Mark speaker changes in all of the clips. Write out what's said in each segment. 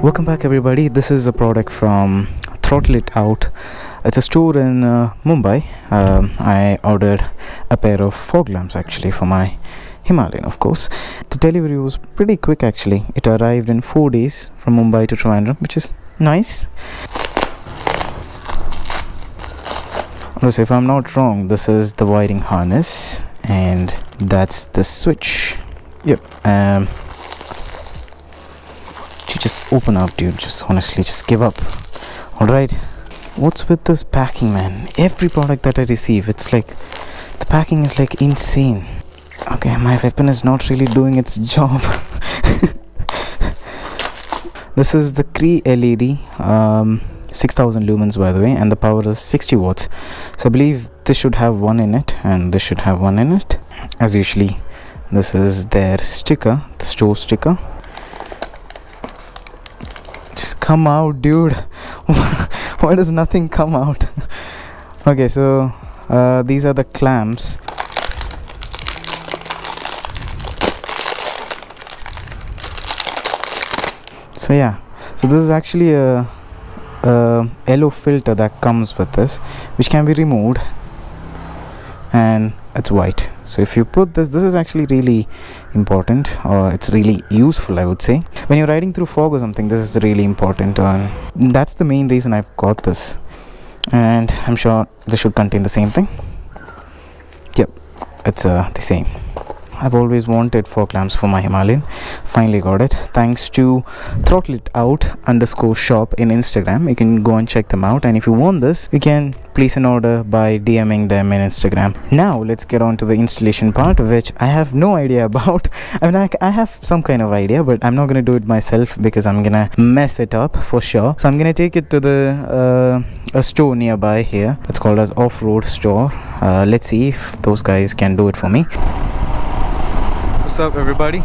Speaker 1: Welcome back, everybody. This is a product from Throttle It Out. It's a store in Mumbai. I ordered a pair of fog lamps actually for my Himalayan, of course. The delivery was pretty quick actually. It arrived in 4 days from Mumbai to Trivandrum, which is nice. Also, if I'm not wrong, this is the wiring harness and that's the switch. Yep. Just open up, dude. Just honestly, just give up. Alright. What's with this packing, man? Every product that I receive, it's like the packing is like insane. Okay, my weapon is not really doing its job. This is the Cree LED, 6000 lumens by the way, and the power is 60 watts. So I believe this should have one in it, and this should have one in it. As usually, this is their sticker, the store sticker. Just come out, dude. Why does nothing come out? Okay, so these are the clamps. So yeah, so this is actually a yellow filter that comes with this, which can be removed, and it's white. So if you put this is actually really important, or it's really useful, I would say. When you're riding through fog or something, this is really important, and that's the main reason I've got this. And I'm sure this should contain the same thing. Yep, it's the same. I've always wanted fog lamps for my Himalayan. Finally got it. Thanks to Throttle It Out _shop in Instagram. You can go and check them out. And if you want this, you can place an order by DMing them in Instagram. Now let's get on to the installation part, which I have no idea about. I mean, I have some kind of idea, but I'm not gonna do it myself because I'm gonna mess it up for sure. So I'm gonna take it to the a store nearby here. It's called as Off-Road Store. Let's see if those guys can do it for me. What's up, everybody?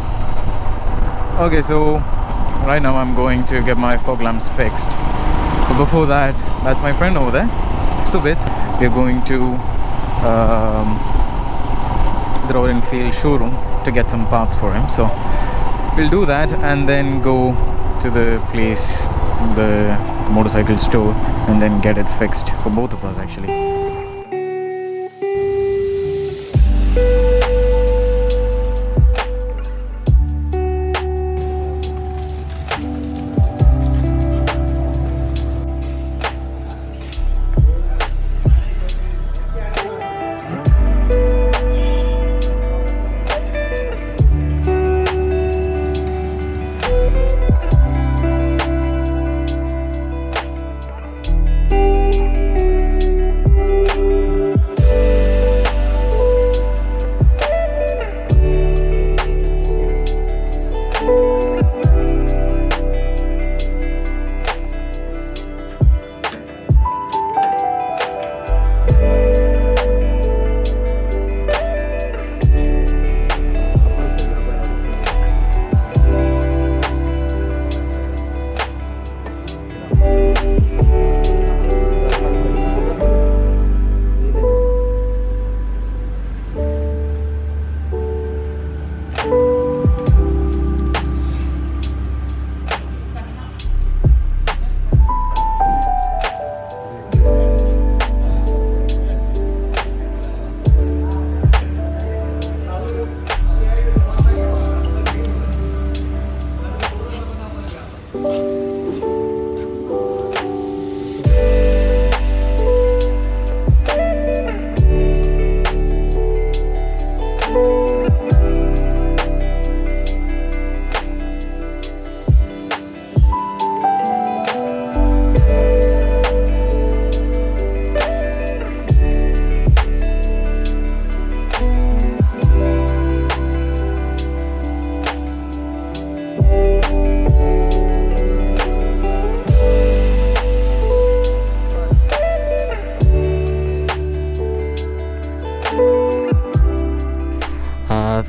Speaker 1: Okay, so right now I'm going to get my fog lamps fixed. So before that, that's my friend over there, Subit. We're going to the Enfield showroom to get some parts for him. So we'll do that and then go to the place, the motorcycle store, and then get it fixed for both of us actually.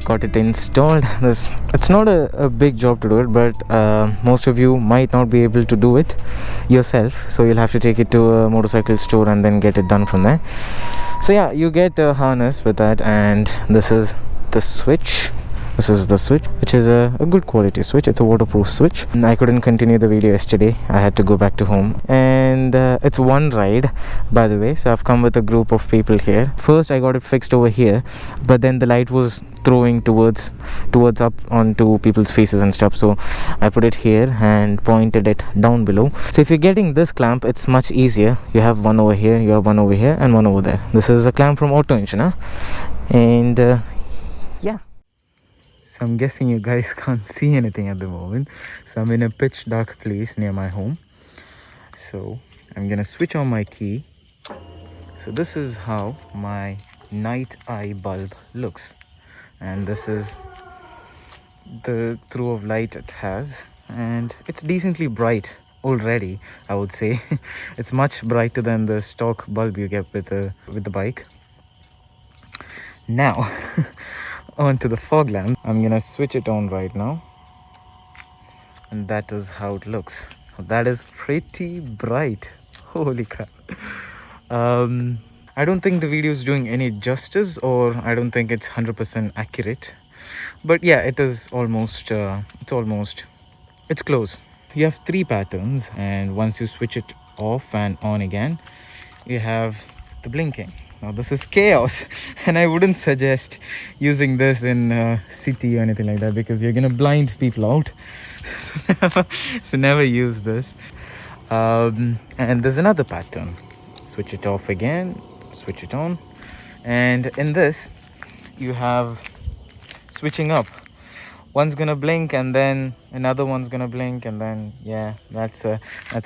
Speaker 1: Got it installed. It's not a big job to do it, but most of you might not be able to do it yourself, so you'll have to take it to a motorcycle store and then get it done from there. So yeah, you get a harness with that, and this is the switch. This is the switch, which is a good quality switch. It's a waterproof switch. And I couldn't continue the video yesterday. I had to go back to home. And it's one ride, by the way. So I've come with a group of people here. First I got it fixed over here, but then the light was throwing towards up onto people's faces and stuff. So I put it here and pointed it down below. So if you're getting this clamp, it's much easier. You have one over here, you have one over here, and one over there. This is a clamp from Auto Engineer. And yeah. So I'm guessing you guys can't see anything at the moment. So I'm in a pitch dark place near my home. So I'm gonna switch on my key. So this is how my night eye bulb looks. And this is the throw of light it has. And it's decently bright already, I would say. It's much brighter than the stock bulb you get with the bike. Now onto the fog lamp. I'm gonna switch it on right now, and that is how it looks. That is pretty bright. Holy crap. I don't think the video is doing any justice, or I don't think it's 100% accurate, but yeah, it is almost it's close. You have 3 patterns, and once you switch it off and on again, you have the blinking. Now this is chaos, and I wouldn't suggest using this in city or anything like that, because you're gonna blind people out. So never use this. And there's another pattern. Switch it off again, switch it on, and in this you have switching up. One's gonna blink and then another one's gonna blink, and then yeah, that's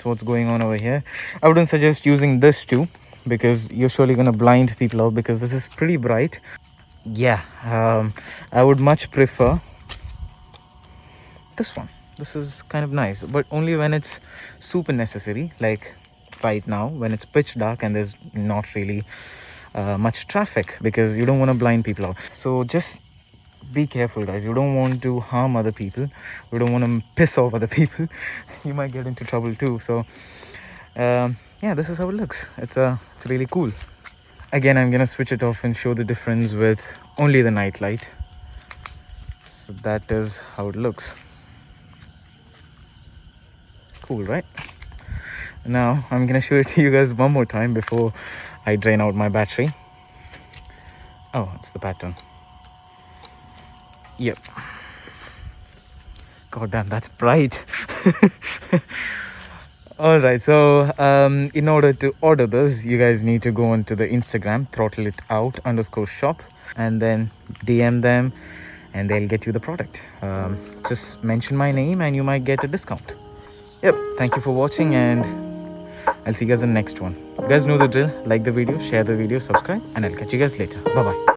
Speaker 1: what's going on over here. I wouldn't suggest using this too, because you're surely gonna blind people out, because this is pretty bright. Yeah, I would much prefer this one. This is kind of nice, but only when it's super necessary, like right now when it's pitch dark and there's not really much traffic, because you don't want to blind people out. So just be careful, guys. You don't want to harm other people, you don't want to piss off other people. You might get into trouble too. So yeah, this is how it looks. It's really cool. Again, I'm gonna switch it off and show the difference with only the night light. So that is how it looks. Cool, right? Now I'm gonna show it to you guys one more time before I drain out my battery. Oh, it's the pattern. Yep. God damn, that's bright. All right, so in order to order this, you guys need to go onto the Instagram, throttleitout_shop, and then DM them, and they'll get you the product. Just mention my name and you might get a discount. Yep, thank you for watching, and I'll see you guys in the next one. You guys know the drill. Like the video, share the video, subscribe, and I'll catch you guys later. Bye bye.